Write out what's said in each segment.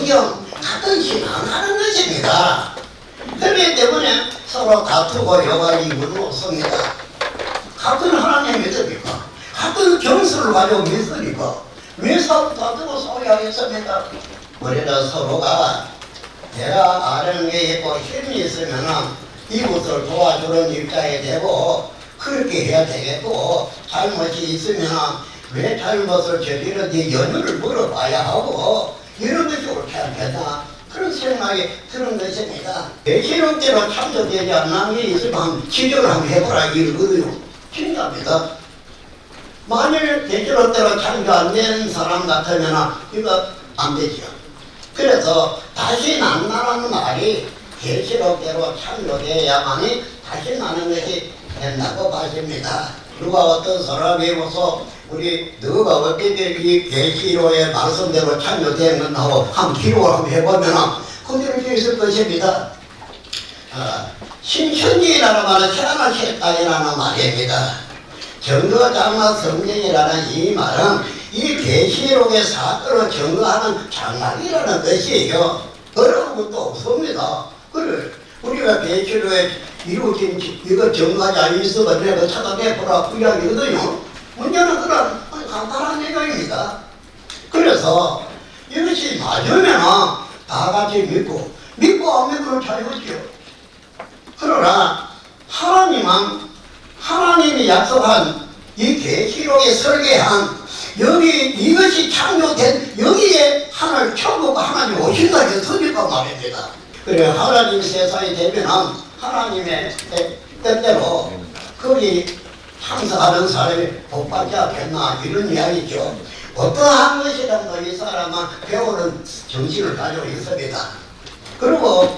성경 같은 신앙하는 것입니다. 그렇기 때문에 서로 다투고 여가 이유는 없습니다. 같은 하나님 믿으니까, 같은 경수를 가지고 믿으니까 왜 서로 다투고 소리하겠습니까? 우리는 서로가 내가 아는 게 있고 힘이 있으면 이웃을 도와주는 입장이 되고 그렇게 해야 되겠고, 잘못이 있으면 왜 잘못을 저지르는지 연유를 물어봐야 하고 이런 것이 옳지 않겠나, 그런 생각이 드는 것입니다. 대신업대로 참조되지 않는 게 있으면 지적을 한번 해보라 이러거든요. 중요합니다. 만일 대신업대로 참조 안 되는 사람 같으면 이거 안 되죠. 그래서 다시 난다는 말이 계시록대로 참조되어야만이 다시 나는 것이 된다고 봐집니다. 누가 어떤 사람이 와서 우리 너가 어떻게 이 계시록의 말씀대로 참조된 건하고 한 기록을 한번 해보면 그대로 되어 있을 것입니다. 신천지라는 말은 희한한 색깔이라는 말입니다. 증거장막 성경이라는 이 말은 이 계시록의 사건을 증거하는 장막이라는 것이에요. 어려운 것도 없습니다. 그래, 우리가 계시록에 이루어진 이거 증거하지 않으면서 내가 찾아내보라 그 이야기거든요. 문제는 그런 간단한 내용입니다. 그래서 이것이 맞으면 다 같이 믿고 안 믿고는 자유죠. 그러나 하나님이 약속한 이 계시록에 설계한 여기 이것이 창조된 여기에 하나님 천국과 하나님 오신다 해서니까 말입니다. 그래, 하나님 세상이 되면 하나님의 뜻대로 거기 참석하는 사람이 복받지 않겠나 이런 이야기죠. 어떠한 것이라도 이 사람은 배우는 정신을 가지고 있습니다. 그리고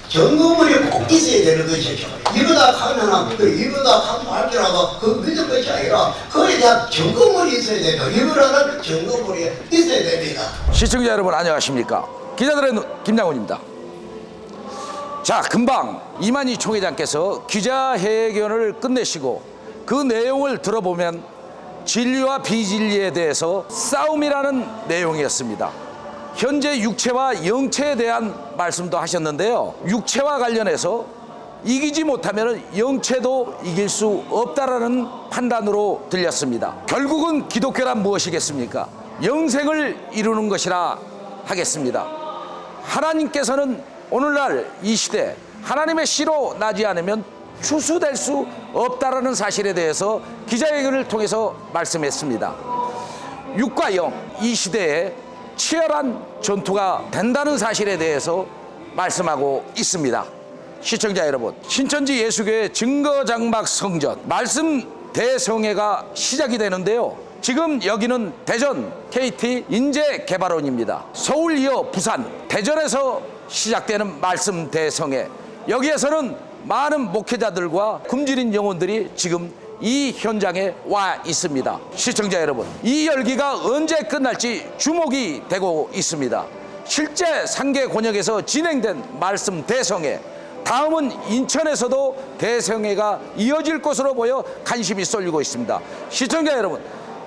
점검물이 꼭 있어야 되는 것이죠. 이거다 하면 이거다 하면 할지라도 그 믿을 것이 아니라 그에 대한 점검물이 있어야 되죠. 이거라는 점검물이 있어야 됩니다. 시청자 여러분 안녕하십니까? 기자들의 눈 김양훈입니다. 자, 금방 이만희 총회장께서 기자회견을 끝내시고 그 내용을 들어보면 진리와 비진리에 대해서 싸움이라는 내용이었습니다. 현재 육체와 영체에 대한 말씀도 하셨는데요. 육체와 관련해서 이기지 못하면 영체도 이길 수 없다라는 판단으로 들렸습니다. 결국은 기독교란 무엇이겠습니까? 영생을 이루는 것이라 하겠습니다. 하나님께서는 오늘날 이 시대 하나님의 씨로 나지 않으면 추수될 수 없다라는 사실에 대해서 기자회견을 통해서 말씀했습니다. 육과 영, 이 시대에 치열한 전투가 된다는 사실에 대해서 말씀하고 있습니다. 시청자 여러분, 신천지 예수교회 증거장막 성전 말씀 대성회가 시작이 되는데요. 지금 여기는 대전 KT 인재개발원입니다. 서울 이어 부산, 대전에서 시작되는 말씀 대성회, 여기에서는 많은 목회자들과 굶주린 영혼들이 지금 이 현장에 와 있습니다. 시청자 여러분, 이 열기가 언제 끝날지 주목이 되고 있습니다. 실제 상계 권역에서 진행된 말씀 대성회, 다음은 인천에서도 대성회가 이어질 것으로 보여 관심이 쏠리고 있습니다. 시청자 여러분,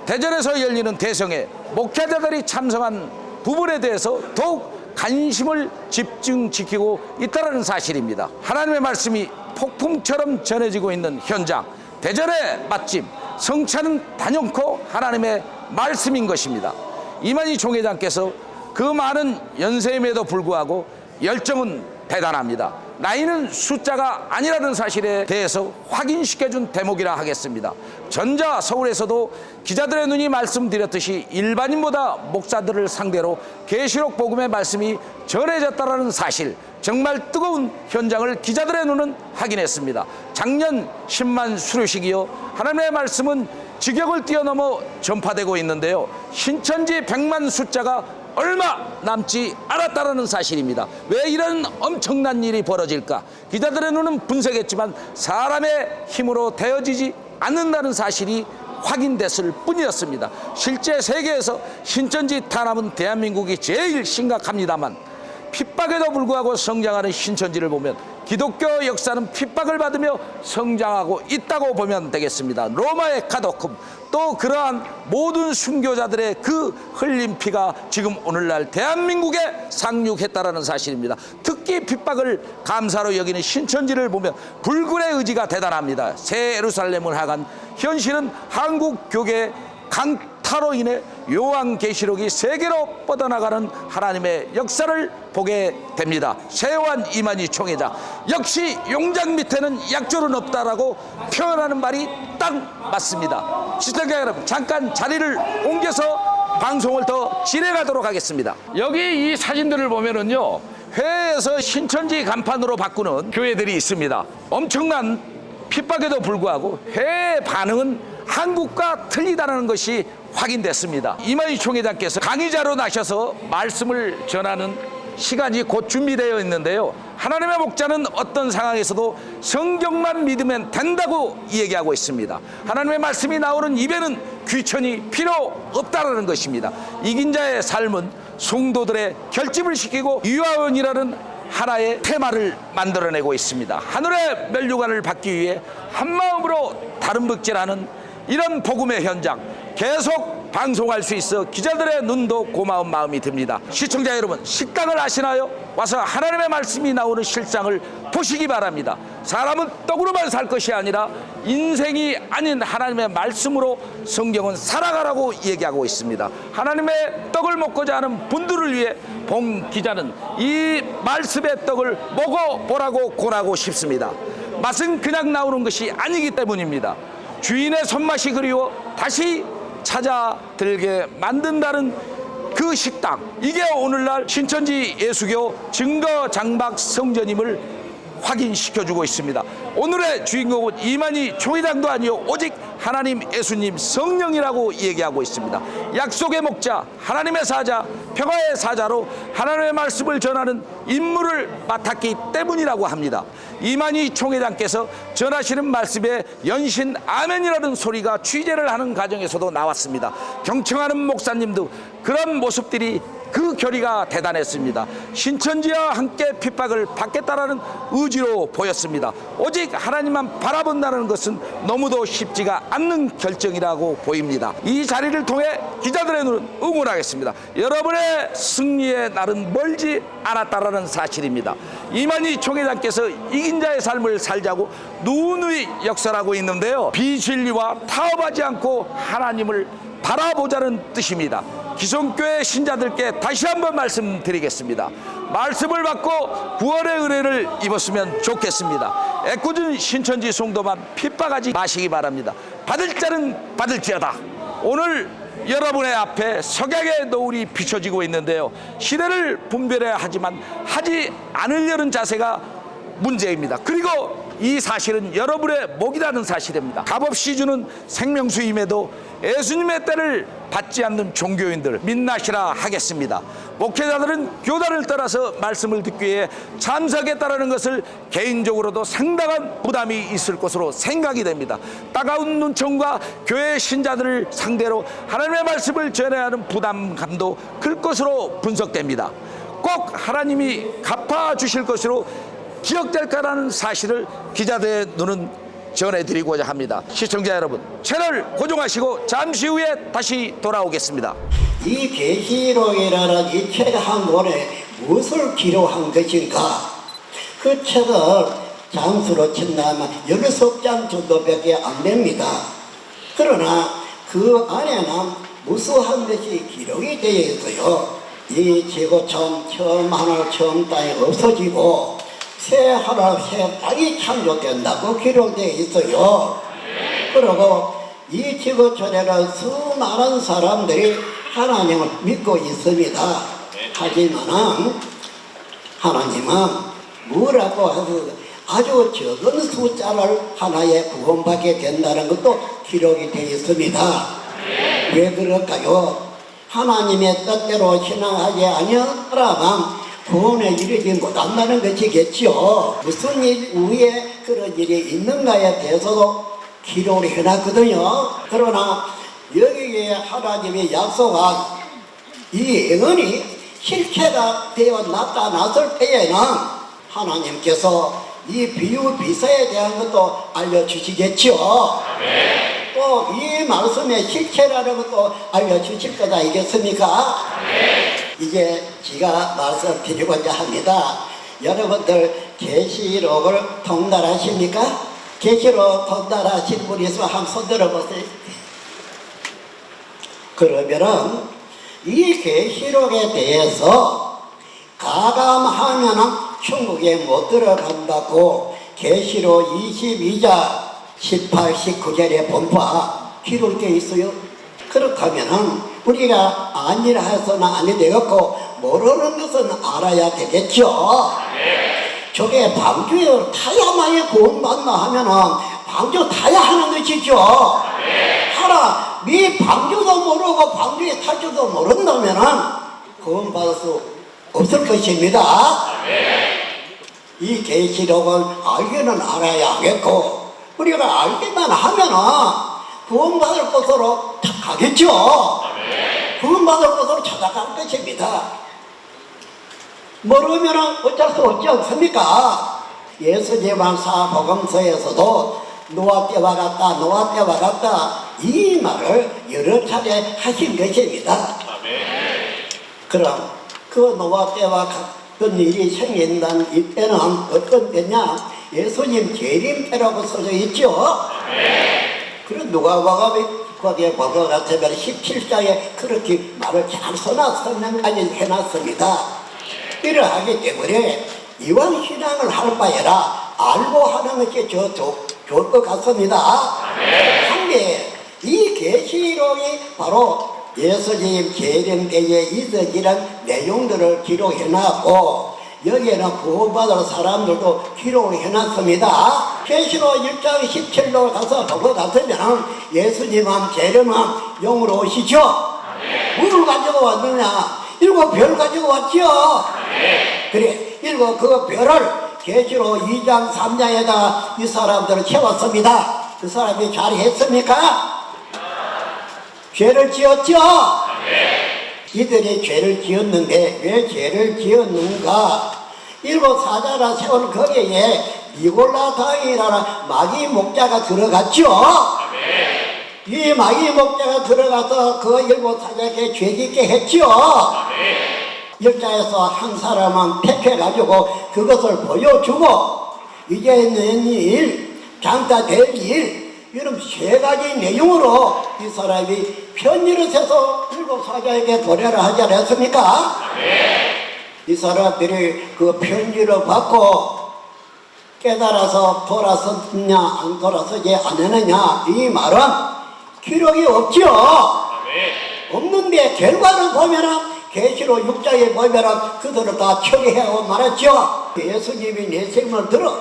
대전에서 열리는 대성회, 목회자들이 참석한 부분에 대해서 더욱 관심을 집중시키고 있다는 사실입니다. 하나님의 말씀이 폭풍처럼 전해지고 있는 현장, 대전의 맛집, 성찬은 단연코 하나님의 말씀인 것입니다. 이만희 총회장께서 그 많은 연세임에도 불구하고 열정은 대단합니다. 나이는 숫자가 아니라는 사실에 대해서 확인시켜준 대목이라 하겠습니다. 전자 서울에서도 기자들의 눈이 말씀드렸듯이 일반인보다 목사들을 상대로 계시록 복음의 말씀이 전해졌다는 사실, 정말 뜨거운 현장을 기자들의 눈은 확인했습니다. 작년 10만 수료식이요, 하나님의 말씀은 직역을 뛰어넘어 전파되고 있는데요. 신천지 100만 숫자가 얼마 남지 않았다는 사실입니다. 왜 이런 엄청난 일이 벌어질까? 기자들의 눈은 분석했지만 사람의 힘으로 되어지지 않는다는 사실이 확인됐을 뿐이었습니다. 실제 세계에서 신천지 탄압은 대한민국이 제일 심각합니다만 핍박에도 불구하고 성장하는 신천지를 보면 기독교 역사는 핍박을 받으며 성장하고 있다고 보면 되겠습니다. 로마의 가도금, 또 그러한 모든 순교자들의 그 흘린 피가 지금 오늘날 대한민국에 상륙했다라는 사실입니다. 특히 핍박을 감사로 여기는 신천지를 보면 불굴의 의지가 대단합니다. 새 예루살렘을 향한 현실은 한국 교계의 강타로 인해 요한계시록이 세계로 뻗어나가는 하나님의 역사를 보게 됩니다. 세요한 이만희 총회장, 역시 용장 밑에는 약졸은 없다라고 표현하는 말이 딱 맞습니다. 시청자 여러분, 잠깐 자리를 옮겨서 방송을 더 진행하도록 하겠습니다. 여기 이 사진들을 보면은요, 회에서 신천지 간판으로 바꾸는 교회들이 있습니다. 엄청난 핍박에도 불구하고 회의 반응은 한국과 틀리다는 것이 확인됐습니다. 이만희 총회장께서 강의자로 나셔서 말씀을 전하는 시간이 곧 준비되어 있는데요, 하나님의 목자는 어떤 상황에서도 성경만 믿으면 된다고 얘기하고 있습니다. 하나님의 말씀이 나오는 입에는 귀천이 필요 없다는 것입니다. 이긴 자의 삶은 성도들의 결집을 시키고 유아원이라는 하나의 테마를 만들어내고 있습니다. 하늘의 면류관을 받기 위해 한마음으로 다른 백제라는 이런 복음의 현장 계속 방송할 수 있어 기자들의 눈도 고마운 마음이 듭니다. 시청자 여러분, 식당을 아시나요? 와서 하나님의 말씀이 나오는 실상을 보시기 바랍니다. 사람은 떡으로만 살 것이 아니라 인생이 아닌 하나님의 말씀으로 성경은 살아가라고 얘기하고 있습니다. 하나님의 떡을 먹고자 하는 분들을 위해 봉 기자는 이 말씀의 떡을 먹어보라고 권하고 싶습니다. 맛은 그냥 나오는 것이 아니기 때문입니다. 주인의 손맛이 그리워 다시 찾아들게 만든다는 그 식당, 이게 오늘날 신천지 예수교 증거장막 성전임을 확인시켜주고 있습니다. 오늘의 주인공은 이만희 총회장도 아니요, 오직 하나님, 예수님, 성령이라고 얘기하고 있습니다. 약속의 목자, 하나님의 사자, 평화의 사자로 하나님의 말씀을 전하는 임무를 맡았기 때문이라고 합니다. 이만희 총회장께서 전하시는 말씀에 연신 아멘이라는 소리가 취재를 하는 과정에서도 나왔습니다. 경청하는 목사님도 그런 모습들이 그 결의가 대단했습니다. 신천지와 함께 핍박을 받겠다라는 의지로 보였습니다. 오직 하나님만 바라본다는 것은 너무도 쉽지가 않는 결정이라고 보입니다. 이 자리를 통해 기자들의 눈은 응원하겠습니다. 여러분의 승리의 날은 멀지 않았다라는 사실입니다. 이만희 총회장께서 이긴 자의 삶을 살자고 누누이 역설하고 있는데요, 비진리와 타협하지 않고 하나님을 바라보자는 뜻입니다. 기성교회 신자들께 다시 한번 말씀드리겠습니다. 말씀을 받고 구원의 은혜를 입었으면 좋겠습니다. 애꿎은 신천지 성도만 핍박하지 마시기 바랍니다. 받을 자는 받을지어다. 오늘 여러분의 앞에 석양의 노을이 비춰지고 있는데요, 시대를 분별해야 하지만 하지 않으려는 자세가 문제입니다. 그리고 이 사실은 여러분의 목이라는 사실입니다. 값없이 주는 생명수임에도 예수님의 때를 받지 않는 종교인들 민낯이라 하겠습니다. 목회자들은 교단을 떠나서 말씀을 듣기 위해 참석했다는 것을 개인적으로도 상당한 부담이 있을 것으로 생각이 됩니다. 따가운 눈총과 교회 신자들을 상대로 하나님의 말씀을 전해야 하는 부담감도 클 것으로 분석됩니다. 꼭 하나님이 갚아주실 것으로 기억될 거라는 사실을 기자들의 눈은 전해드리고자 합니다. 시청자 여러분, 채널 고정하시고 잠시 후에 다시 돌아오겠습니다. 이 계시록이라는 이 책 한 권에 무엇을 기록한 것인가? 그 책을 장수로 친다면 16장 정도밖에 안 됩니다. 그러나 그 안에는 무수한 것이 기록이 되어 있어요. 이 지구촌 처음 하늘 처음 땅이 없어지고 새 하늘 새 땅이 창조된다고 기록되어 있어요. 그리고 이 지구촌에는 수많은 사람들이 하나님을 믿고 있습니다. 하지만은 하나님은 뭐라고 해서 아주 적은 숫자를 하나에 구원받게 된다는 것도 기록이 되어 있습니다. 왜 그럴까요? 하나님의 뜻대로 신앙하지 아니한 사람은 구원에 이르지 못한다는 것이겠지요. 무슨 일 위에 그런 일이 있는가에 대해서도 기록을 해놨거든요. 그러나 여기에 하나님이 약속한 이 영혼이 실체가 되어 나타났을 때에는 하나님께서 이 비유 비서에 대한 것도 알려주시겠죠. 또 이 말씀의 실체라는 것도 알려주실 것 아니겠습니까? 이제 제가 말씀드리고자 합니다. 여러분들 계시록을 통달하십니까? 계시록 통달하신 분이 있으면 한번 손 들어보세요. 그러면은 이 계시록에 대해서 가감하면은 천국에 못 들어간다고 계시록 22장 18, 19절에 본바 기록을 게 있어요. 그렇다면은 우리가 아니라 해서는 아니 되겠고 모르는 것은 알아야 되겠죠. 저게 방주에 타야만이 구원받나 하면은 방주 타야 하는 것이죠. 하나 네 방주도 모르고 방주에 탈 줄도 모른다면은 구원받을 수 없을 것입니다. 이 계시록을 알기는 알아야 하겠고 우리가 알기만 하면은 구원받을 곳으로 가겠죠. 구원받을 곳으로 찾아갈 것입니다. 모르면은 어쩔 수 없지 않습니까? 예수님은 사복음서에서도 노아 때와 같다, 노아 때와 같다 이 말을 여러 차례 하신 것입니다. 그럼 그 노아 때와 같은 일이 생긴다는 이때는 어떤 때냐? 예수님 재림 때라고 써져 있죠. 그럼 누가복음에 본 것 같으면 17장에 그렇게 말을 잘 설명까지 해놨습니다. 이러하기 때문에 이왕 신앙을 할 바에라 알고 하는 것이 좋을 것 같습니다. 한데 이 계시록이 바로 예수님 재림 때에 있어지는 내용들을 기록해놨고 여기에는 구원받을 사람들도 기록을 해놨습니다. 계시록 1장 17로 가서 볼 것 같으면 예수님은 재림은 영으로 오시죠. 물을 가지고 왔느냐? 7별 가지고 왔죠. 그래 7 별을 계시록 2장 3장에다 이 사람들을 채웠습니다. 그 사람이 잘했습니까? 죄를 지었죠. 이들이 죄를 지었는데 왜 죄를 지었는가? 7사자라 세운 거기에 니골라당이라는 마귀 목자가 들어갔죠. 이 마귀 목자가 들어가서 그 7사자에게 죄짓게 했죠. 역자에서 한 사람은 택해가지고 그것을 보여주고 이제 있는 일, 장차 될 일 이런 3가지 내용으로 이 사람이 편지를 써서 7사자에게 도래를 하지 않았습니까? 이 사람들이 그 편지를 받고 깨달아서 돌아섰냐 안 돌아서지 않느냐 이 말은 기록이 없죠. 없는데 결과를 보면은 계시록 6장에 보면은 그들을 다 처리하고 말았죠. 예수님이 내 생을 들어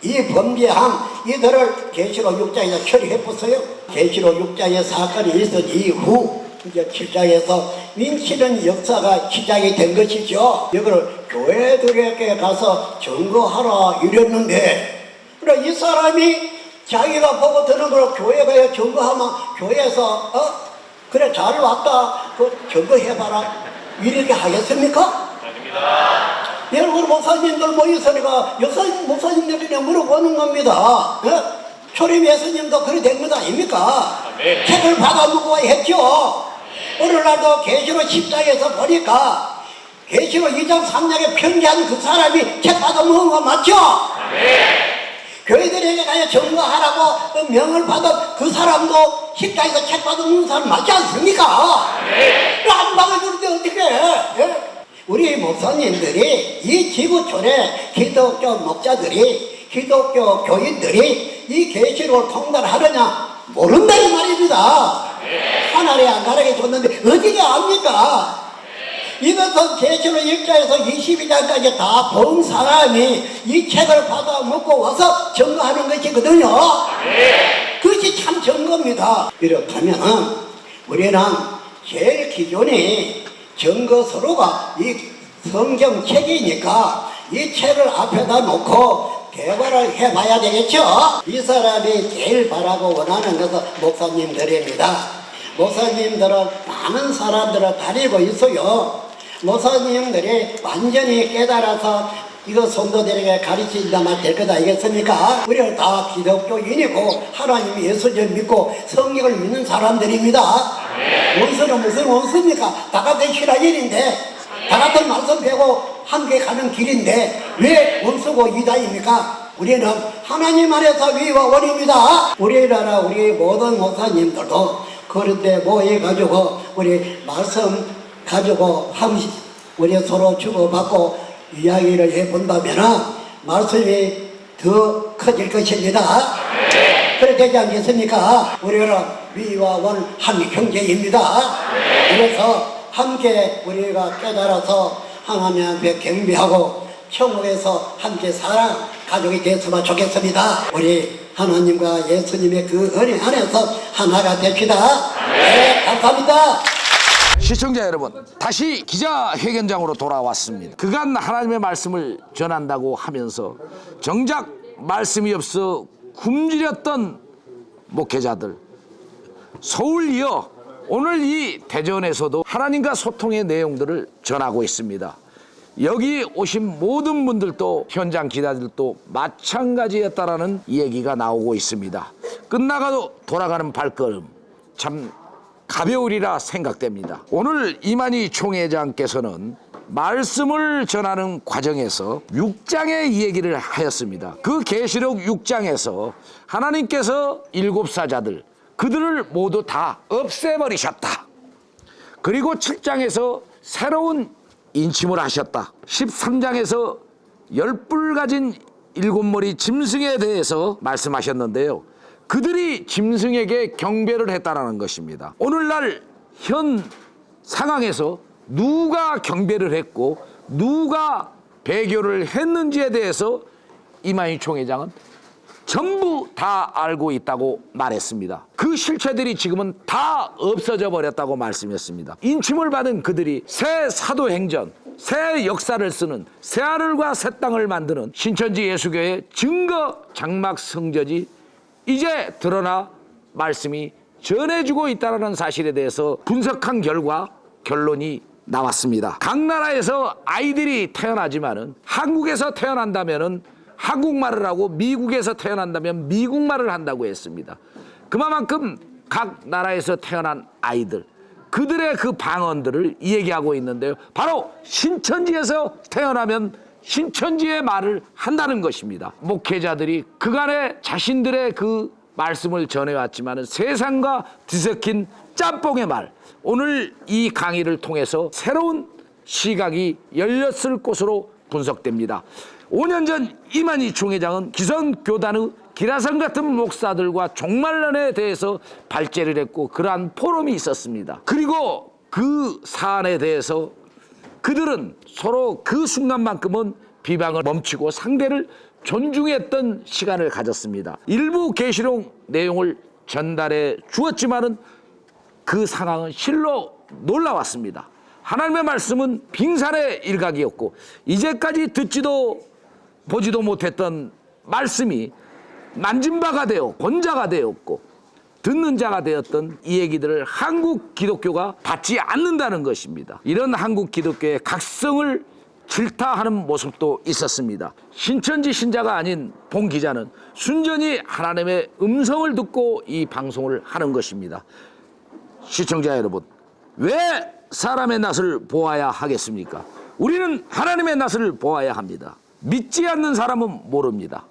이 범죄한 이들을 계시록 6장에서 처리해보세요. 계시록 6장의 사건이 있은 이후 이제 7장에서 민치는 역사가 시작이 된 것이죠. 이걸 교회들에게 가서 증거하라 이랬는데 그래 이 사람이 자기가 보고 드는 걸 교회가 증거하면 교회에서 그래 잘 왔다 그 증거해봐라 이렇게 하겠습니까? 아닙니다. 여러분 목사님들 모이서니까 목사님들이 물어보는 겁니다. 초림 예수님도 그래 된 것 아닙니까? 아멘. 책을 받아먹고 했죠. 오늘날도 계시록 10장에서 보니까 계시록 2장 3장에 편지한 그 사람이 책 받아먹은 거 맞죠? 아멘. 교회들에게 가서 증거하라고 명을 받은 그 사람도 10장에서 책 받아먹는 사람 맞지 않습니까? 아멘. 안 받아주는데 어떻게 해? 우리 목사님들이 이 지구촌에 기독교 목자들이 기독교 교인들이 이 계시록을 통달하느냐 모른다 이 말입니다. 하나님 안 가르쳐 줬는데 어디게 압니까? 이것은 계시록 1장에서 22장까지 다 본 사람이 이 책을 받아 먹고 와서 증거하는 것이거든요. 그것이 참 증거입니다. 이렇다면 우리는 제일 기존에 증거 서로가 이 성경책이니까 이 책을 앞에다 놓고 대화를 해봐야 되겠죠. 이 사람이 제일 바라고 원하는 것은 목사님들입니다. 목사님들은 많은 사람들을 다니고 있어요. 목사님들이 완전히 깨달아서 이거 성도들에게 가르친다만 될 것 아니겠습니까? 우리는 다 기독교인이고 하나님 예수를 믿고 성경을 믿는 사람들입니다. 원수는 무슨 원수입니까? 다 같은 신앙인인데 다 같은 말씀 배고 함께 가는 길인데 왜 원수고 이단입니까? 우리는 하나님 안에서 위와 원입니다. 우리나라 우리 모든 목사님들도 그런데 모여가지고 우리 말씀 가지고 우리 서로 주고받고 이야기를 해본다면 말씀이 더 커질 것입니다. 그렇게 되지 않겠습니까? 우리는 위와 원 한 형제입니다. 그래서 함께 우리가 깨달아서 하나님 앞에 경배하고 천국에서 함께 사랑 가족이 됐으면 좋겠습니다. 우리 하나님과 예수님의 그 은혜 안에서 하나가 됩시다. 네, 감사합니다. 시청자 여러분, 다시 기자회견장으로 돌아왔습니다. 그간 하나님의 말씀을 전한다고 하면서 정작 말씀이 없어 굶주렸던 목회자들, 서울 이어 오늘 이 대전에서도 하나님과 소통의 내용들을 전하고 있습니다. 여기 오신 모든 분들도 현장 기자들도 마찬가지였다라는 얘기가 나오고 있습니다. 끝나가도 돌아가는 발걸음 참 가벼우리라 생각됩니다. 오늘 이만희 총회장께서는 말씀을 전하는 과정에서 6장의 얘기를 하였습니다. 그 계시록 6장에서 하나님께서 7사자들 그들을 모두 다 없애버리셨다. 그리고 7장에서 새로운 인침을 하셨다. 13장에서 10뿔 가진 7머리 짐승에 대해서 말씀하셨는데요. 그들이 짐승에게 경배를 했다는 것입니다. 오늘날 현 상황에서 누가 경배를 했고 누가 배교를 했는지에 대해서 이만희 총회장은 전부 다 알고 있다고 말했습니다. 그 실체들이 지금은 다 없어져 버렸다고 말씀했습니다. 인침을 받은 그들이 새 사도행전, 새 역사를 쓰는 새하늘과 새 땅을 만드는 신천지 예수교의 증거 장막 성전이 이제 드러나 말씀이 전해주고 있다는 사실에 대해서 분석한 결과 결론이 나왔습니다. 각 나라에서 아이들이 태어나지만은 한국에서 태어난다면은 한국말을 하고 미국에서 태어난다면 미국말을 한다고 했습니다. 그만큼 각 나라에서 태어난 아이들 그들의 그 방언들을 얘기하고 있는데요. 바로 신천지에서 태어나면 신천지의 말을 한다는 것입니다. 목회자들이 그간의 자신들의 그 말씀을 전해왔지만 세상과 뒤섞인 짬뽕의 말, 오늘 이 강의를 통해서 새로운 시각이 열렸을 것으로 분석됩니다. 5년 전 이만희 총회장은 기성교단의 기라성 같은 목사들과 종말론에 대해서 발제를 했고 그러한 포럼이 있었습니다. 그리고 그 사안에 대해서 그들은 서로 그 순간만큼은 비방을 멈추고 상대를 존중했던 시간을 가졌습니다. 일부 계시록 내용을 전달해 주었지만은 그 상황은 실로 놀라웠습니다. 하나님의 말씀은 빙산의 일각이었고 이제까지 듣지도 보지도 못했던 말씀이 만진 바가 되어 권자가 되었고 듣는 자가 되었던 이 얘기들을 한국 기독교가 받지 않는다는 것입니다. 이런 한국 기독교의 각성을 질타하는 모습도 있었습니다. 신천지 신자가 아닌 본 기자는 순전히 하나님의 음성을 듣고 이 방송을 하는 것입니다. 시청자 여러분, 왜 사람의 낯을 보아야 하겠습니까? 우리는 하나님의 낯을 보아야 합니다. 믿지 않는 사람은 모릅니다.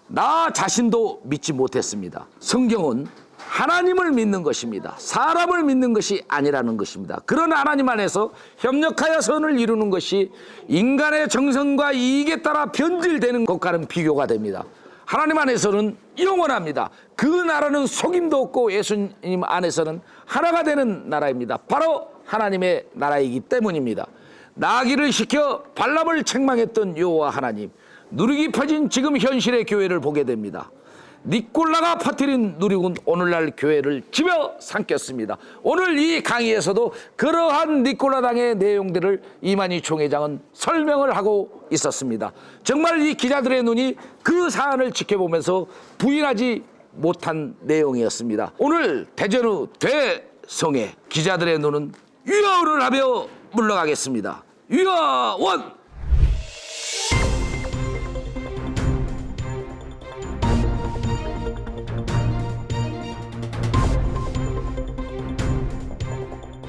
나 자신도 믿지 못했습니다. 성경은 하나님을 믿는 것입니다. 사람을 믿는 것이 아니라는 것입니다. 그런 하나님 안에서 협력하여 선을 이루는 것이 인간의 정성과 이익에 따라 변질되는 것과는 비교가 됩니다. 하나님 안에서는 영원합니다. 그 나라는 속임도 없고 예수님 안에서는 하나가 되는 나라입니다. 바로 하나님의 나라이기 때문입니다. 나귀를 시켜 발람을 책망했던 여호와 하나님, 누룩이 퍼진 지금 현실의 교회를 보게 됩니다. 니콜라가 퍼뜨린 누룩은 오늘날 교회를 집어 삼켰습니다. 오늘 이 강의에서도 그러한 니콜라당의 내용들을 이만희 총회장은 설명을 하고 있었습니다. 정말 이 기자들의 눈이 그 사안을 지켜보면서 부인하지 못한 내용이었습니다. 오늘 대전의 대성에 기자들의 눈은 유여를 하며 물러가겠습니다. 유여원!